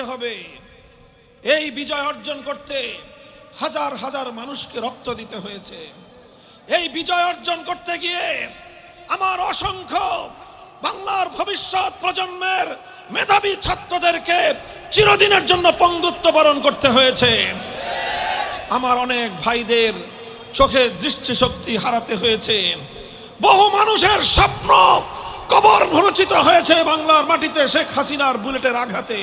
হবে। এই বিজয় অর্জন করতে হাজার হাজার মানুষকে রক্ত দিতে হয়েছে। এই বিজয় অর্জন করতে গিয়ে আমার অসংখ্য বাংলার ভবিষ্যৎ প্রজন্মের মেধাবী ছাত্রদেরকে চিরদিনের জন্য পঙ্গুত্ব বরণ করতে হয়েছে। আমার অনেক ভাইদের চোখের দৃষ্টিশক্তি হারাতে হয়েছে। বহু মানুষের স্বপ্ন কবর রচিত হয়েছে বাংলার মাটিতে শেখ হাসিনার বুলেটের আঘাতে।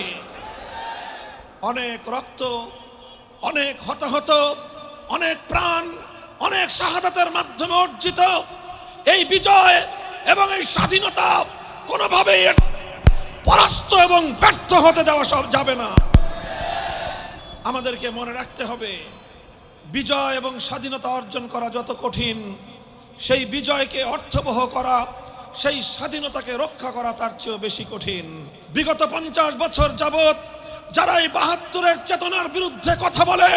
অনেক রক্ত, অনেক হতাহত, অনেক প্রাণ, অনেক শাহাদাতের মাধ্যমে অর্জিত এই বিজয় এবং এই স্বাধীনতা কোনোভাবেই পরাস্ত এবং ব্যর্থ হতে দেওয়া সব যাবে না। আমাদেরকে মনে রাখতে হবে, বিজয় এবং স্বাধীনতা অর্জন করা যত কঠিন, সেই বিজয়কে অর্থবহ করা, সেই স্বাধীনতাকে রক্ষা করা তার চেয়েও বেশি কঠিন। বিগত 50 বছর যাবত যারা এই 72-এর চেতনার বিরুদ্ধে কথা বলে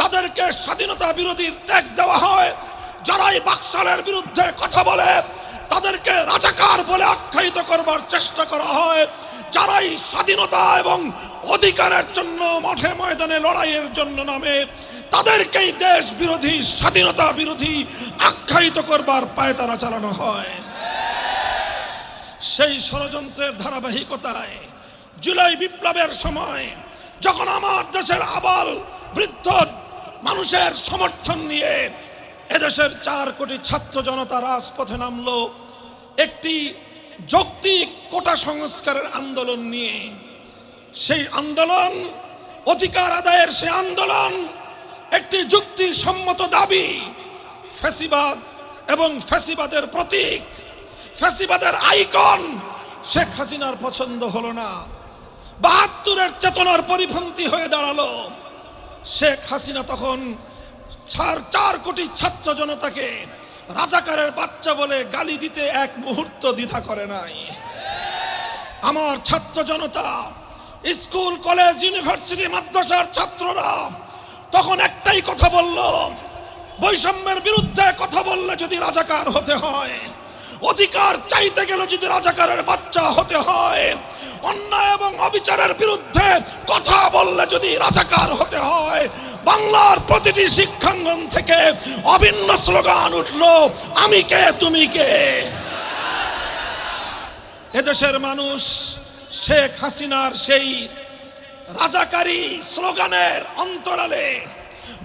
তাদেরকে স্বাধীনতা বিরোধী ট্যাগ দেওয়া হয়। যারা এই বাকশালের বিরুদ্ধে কথা বলে তাদেরকে রাজাকার বলে আখ্যায়িত করবার চেষ্টা করা হয়। যারা এই স্বাধীনতা এবং অধিকারের জন্য মাঠে ময়দানে লড়াইয়ের জন্য নামে তাদেরকেই দেশ বিরোধী, স্বাধীনতা বিরোধী আখ্যায়িত করবার পায়তারা চালানো হয়। সেই ষড়যন্ত্রের ধারাবাহিকতায় জুলাই বিপ্লবের সময় যখন আমার দেশের আবাল বৃদ্ধ মানুষের সমর্থন নিয়ে এদেশের 4 কোটি ছাত্র জনতা রাজপথে নামলো একটি যৌক্তিক কোটা সংস্কারের আন্দোলন নিয়ে, সেই আন্দোলন, অধিকার আদায়ের সেই আন্দোলন একটি যুক্তিসম্মত দাবি। ফ্যাসিবাদ এবং ফ্যাসিবাদের প্রতীক, ফ্যাসিবাদের আইকন শেখ হাসিনার পছন্দ হলো না। 72-এর চেতনার পরিপন্থী হয়ে দাঁড়ালো। শেখ হাসিনা তখন 4 কোটি ছাত্র জনতাকে রাজাকারের বাচ্চা বলে গালি দিতে এক মুহূর্ত দ্বিধা করে নাই। আমার ছাত্র জনতা, স্কুল, কলেজ, ইউনিভার্সিটি, মাদ্রাসার ছাত্ররা তখন একটাই কথা বলল, বৈষম্যের বিরুদ্ধে কথা বললে যদি রাজাকার হতে হয়, অধিকার চাইতে গেলে যদি রাজাকারের বাচ্চা হতে হয়, অন্যায় এবং অবিচারের বিরুদ্ধে কথা বললে যদি রাজাকার হতে হয়, বাংলার প্রতিটি শিক্ষাঙ্গন থেকে অভিন্ন স্লোগান উঠলো, আমি কে তুমি কে। এদেশের মানুষ শেখ হাসিনার সেই রাজাকারী স্লোগানের অন্তরালে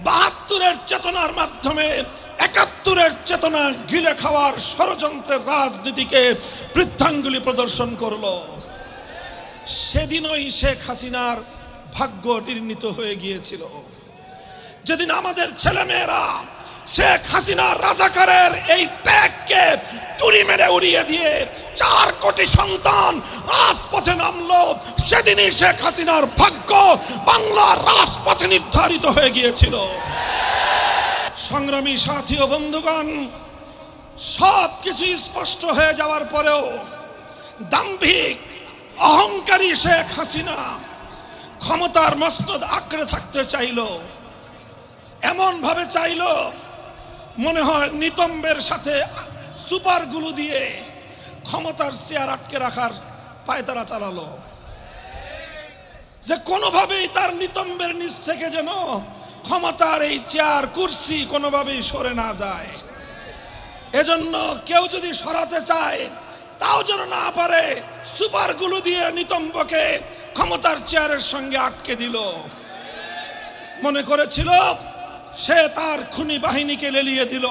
72-এর চেতনার মাধ্যমে 71-এর চেতনা গিলে খাওয়ার ষড়যন্ত্রের রাজনীতিকে বৃদ্ধাঙ্গুলি প্রদর্শন করলো। সেদিনই শেখ হাসিনার ভাগ্য নির্ণীত হয়ে গিয়েছিল। যেদিন আমাদের ছেলেমেয়েরা শেখ হাসিনার রাজাকারের এই ট্যাগকে তুড়ি মেরে উড়িয়ে দিয়ে 4 কোটি সন্তান রাজপথে নামলো, সেদিনই শেখ হাসিনার ভাগ্য বাংলার রাজপথে নির্ধারিত হয়ে গিয়েছিল। সংগ্রামী সাথী ও বন্ধুগণ, সব কিছু স্পষ্ট হয়ে যাওয়ার পরেও দাম্ভিক, অহংকারী শেখ হাসিনা ক্ষমতার মসনদ আঁকড়ে থাকতে চাইল। এমন ভাবে চাইল, মনে হয় নিতম্বের সাথে সুপার গ্লু দিয়ে ক্ষমতার চেয়ার আটকে রাখার পায়তারা চালালো, যে কোনোভাবেই তার নিতম্বের নিচ থেকে যেন ক্ষমতার এই চেয়ার, কুরসি কোনোভাবেই সরে না যায়। এজন্য কেউ যদি সরাতে চায় তাও যেন না পারে, সুপার গ্লু দিয়ে নিতম্বকে ক্ষমতার চেয়ারের সঙ্গে আটকে দিল। মনে করেছিল সে তার খুনি বাহিনীকে লেলিয়ে দিল,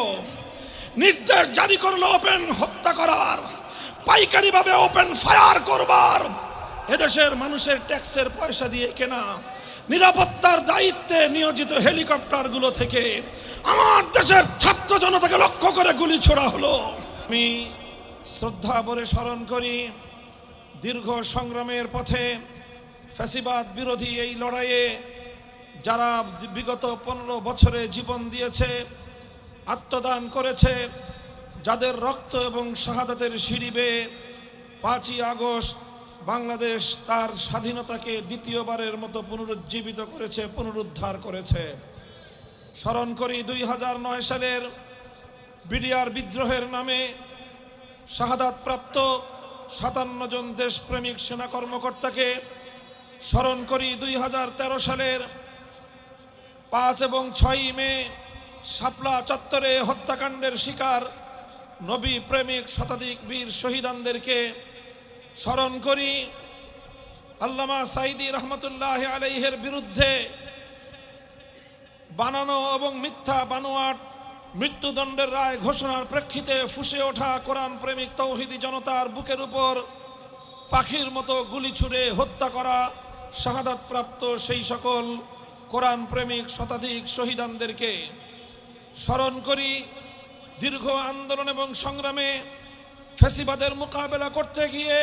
নির্দেশ জারি করলো ওপেন হত্যা করার, পাইকারিভাবে ওপেন ফায়ার করবার। এদেশের মানুষের ট্যাক্সের পয়সা দিয়ে কেনা নিরাপত্তার দায়িত্বে নিয়োজিত হেলিকপ্টারগুলো থেকে আমার দেশের ছাত্র জনতাকে লক্ষ্য করে গুলি ছোড়া হলো। আমি শ্রদ্ধা ভরে স্মরণ করি, দীর্ঘ সংগ্রামের পথে ফ্যাসিবাদ বিরোধী এই লড়াইয়ে যারা বিগত 15 বছরে জীবন দিয়েছে, আত্মদান করেছে, যাদের রক্ত এবং শাহাদাতের সিঁড়ি বেয়ে 5ই আগস্ট বাংলাদেশ তার স্বাধীনতাকে দ্বিতীয়বারের মতো পুনরুজ্জীবিত করেছে, পুনরুদ্ধার করেছে। স্মরণ করি 2009 সালের বিডিআর বিদ্রোহের নামে শাহাদাতপ্রাপ্ত 57 জন দেশপ্রেমিক সেনা কর্মকর্তাকে স্মরণ করি 2013 সালের 5 এবং 6 মে শাপলা চত্বরে হত্যাকাণ্ডের শিকার নবী প্রেমিক শতাধিক বীর শহীদানদেরকে স্মরণ করি। আল্লামা সাঈদী রহমতুল্লাহ আলাইহির বিরুদ্ধে বানানো এবং মিথ্যা বানোয়াট মৃত্যুদণ্ডের রায় ঘোষণার প্রেক্ষিতে ফুঁসে ওঠা কোরআন প্রেমিক তৌহিদি জনতার বুকের উপর পাখির মতো গুলি ছুড়ে হত্যা করা শাহাদাতপ্রাপ্ত সেই সকল কোরআন প্রেমিক শতাধিক শহীদানদেরকে স্মরণ করি। দীর্ঘ আন্দোলন এবং সংগ্রামে ফ্যাসিবাদের মোকাবেলা করতে গিয়ে,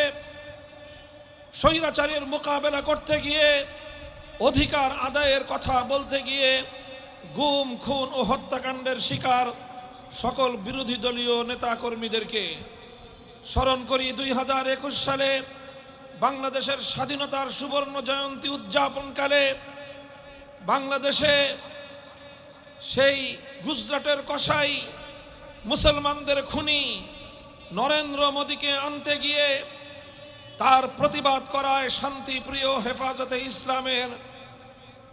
স্বৈরাচারের মোকাবেলা করতে গিয়ে, অধিকার আদায়ের কথা বলতে গিয়ে গুম খুন ও হত্যাকাণ্ডের শিকার সকল বিরোধী দলীয় নেতাকর্মীদেরকে স্মরণ করি। 2021 সালে বাংলাদেশের স্বাধীনতার সুবর্ণ জয়ন্তী উদযাপনকালে বাংলাদেশে সেই গুজরাটের কসাই মুসলমানদের খুনি নরেন্দ্র মোদীকে আনতে গিয়ে তার প্রতিবাদ করায় শান্তিপ্রিয় হেফাজতে ইসলামের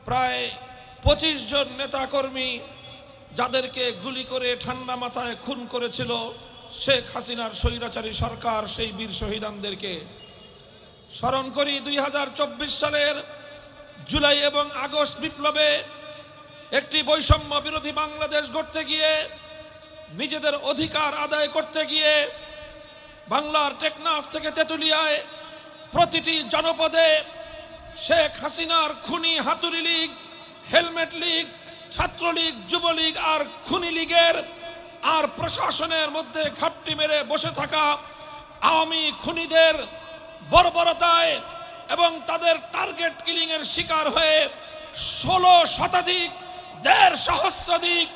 প্রায় 25 জন নেতাকর্মী যাদেরকে গুলি করে ঠান্ডা মাথায় খুন করেছিল শেখ হাসিনার স্বৈরাচারী সরকার, সেই বীর শহীদানদেরকে স্মরণ করি। 2024 সালের জুলাই এবং আগস্ট বিপ্লবে একটি বৈষম্য বিরোধী বাংলাদেশ গড়তে গিয়ে, নিজেদের অধিকার আদায় করতে গিয়ে বাংলার টেকনাফ থেকে তেঁতুলিয়ায় প্রতিটি জনপদে শেখ হাসিনার খুনি হাতুড়ি লীগ, হেলমেট লীগ, ছাত্রলীগ, যুবলীগ আর খুনি লীগের আর প্রশাসনের মধ্যে ঘাপটি মেরে বসে থাকা আওয়ামী খুনিদের বর্বরতায় এবং তাদের টার্গেট কিলিং এর শিকার হয়ে 16 শতাধিক, 1.5 সহস্রাধিক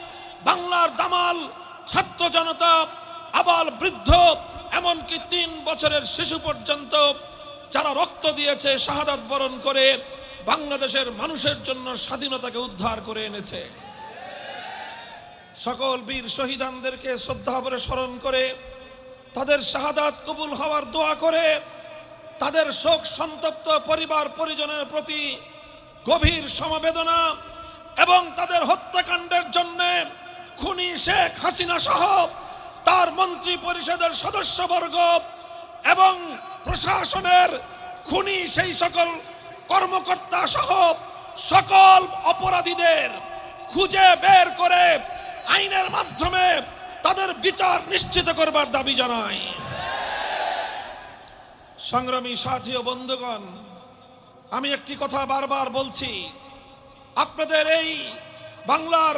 বাংলার দামাল ছাত্র জনতা, আবাল বৃদ্ধ, এমনকি 3 বছরের শিশু পর্যন্ত যারা রক্ত দিয়েছে, শাহাদাত বরণ করে বাংলাদেশের মানুষের জন্য স্বাধীনতাকে উদ্ধার করে এনেছে। সকল বীর শহীদানদেরকে শ্রদ্ধা ভরে স্মরণ করে তাদের শাহাদাত কবুল হওয়ার দোয়া করে তাদের শোক সন্তপ্ত পরিবার পরিজনের প্রতি গভীর সমবেদনা এবং তাদের হত্যাকাণ্ডের জন্য খুনি শেখ হাসিনা সহ তার মন্ত্রী পরিষদের সদস্যবর্গ এবং প্রশাসনের খুনি সেই সকল কর্মকর্তা সহ সকল অপরাধীদের খুঁজে বের করে আইনের মাধ্যমে তাদের বিচার নিশ্চিত করবার দাবি জানাই। সংগ্রামী সাথী ও বন্ধুগণ, আমি একটি কথা বারবার বলছি, আপনাদের এই বাংলার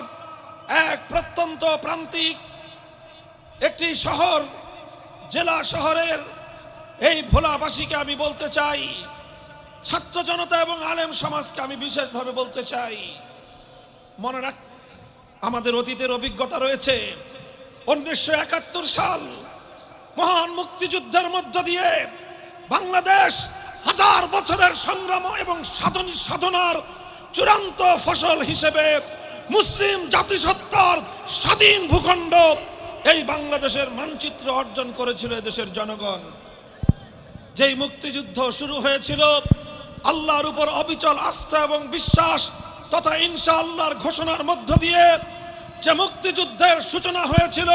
এক প্রত্যন্ত প্রান্তিক একটি শহর, জেলা শহরের এই ভোলাবাসীকে আমি বলতে চাই, ছাত্র জনতা এবং আলেম সমাজকে আমি বিশেষভাবে বলতে চাই, মনে রাখ, আমাদের অতীতের অভিজ্ঞতা রয়েছে। 1971 সাল মহান মুক্তিযুদ্ধের মধ্য দিয়ে বাংলাদেশ 1000 বছরের সংগ্রাম এবং সাধনার চূড়ান্ত ফসল হিসেবে মুসলিম জাতিসত্তার স্বাধীন ভূখণ্ড এই বাংলাদেশের মানচিত্র অর্জন করেছিল দেশের জনগণ। যেই মুক্তিযুদ্ধ শুরু হয়েছিল আল্লাহর উপর অবিচল আস্থা এবং বিশ্বাস তথা ইনশাআল্লাহর ঘোষণার মধ্য দিয়ে, যে মুক্তিযুদ্ধের সূচনা হয়েছিল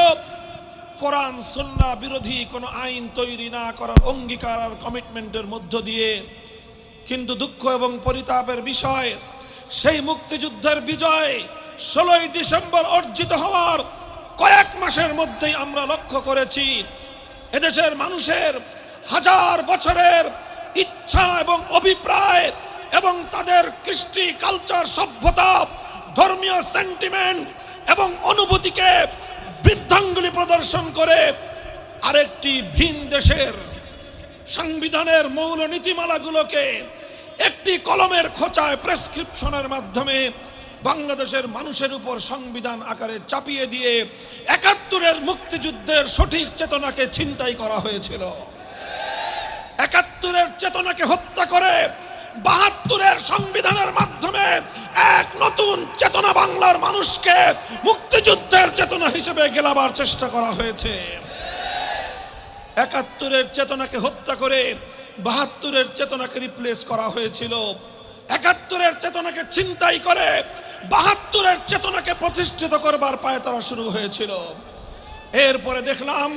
কোরআন সুন্নাহ বিরোধী কোনো আইন তৈরি না করার অঙ্গীকার আর কমিটমেন্টের মধ্য দিয়ে। কিন্তু দুঃখ এবং পরিতাপের বিষয়, সেই মুক্তিযুদ্ধের বিজয় 16ই ডিসেম্বর অর্জিত হওয়ার কয়েক মাসের মধ্যেই আমরা লক্ষ্য করেছি এদেশের মানুষের 1000 বছরের ইচ্ছা এবং অভিপ্রায় এবং তাদের কৃষ্টি, কালচার, সভ্যতা, ধর্মীয় সেন্টিমেন্ট এবং অনুভূতিকে বৃদ্ধাঙ্গুলি প্রদর্শন করে আরেকটি ভিন দেশের সংবিধানের মৌল নীতিমালাগুলোকে একটি কলমের খোঁচায় প্রেসক্রিপশনের মাধ্যমে বাংলাদেশের মানুষের উপর সংবিধান আকারে চাপিয়ে দিয়ে 71-এর মুক্তিযুদ্ধের সঠিক চেতনাকে ছিনতাই করা হয়েছিল। 71-এর চেতনাকে হত্যা করে 72-এর সংবিধানের মাধ্যমে এক নতুন চেতনা বাংলার মানুষকে মুক্তিযুদ্ধের চেতনা হিসেবে গেলাবার চেষ্টা করা হয়েছে। 71-এর চেতনাকে হত্যা করে 72-এর চেতনাকে রিপ্লেস করা হয়েছিল, 71-এর চেতনাকে ছিনতাই করে 72-এর চেতনাকে প্রতিষ্ঠিত করবার পায়তারা শুরু হয়েছিল। এরপরে দেখলাম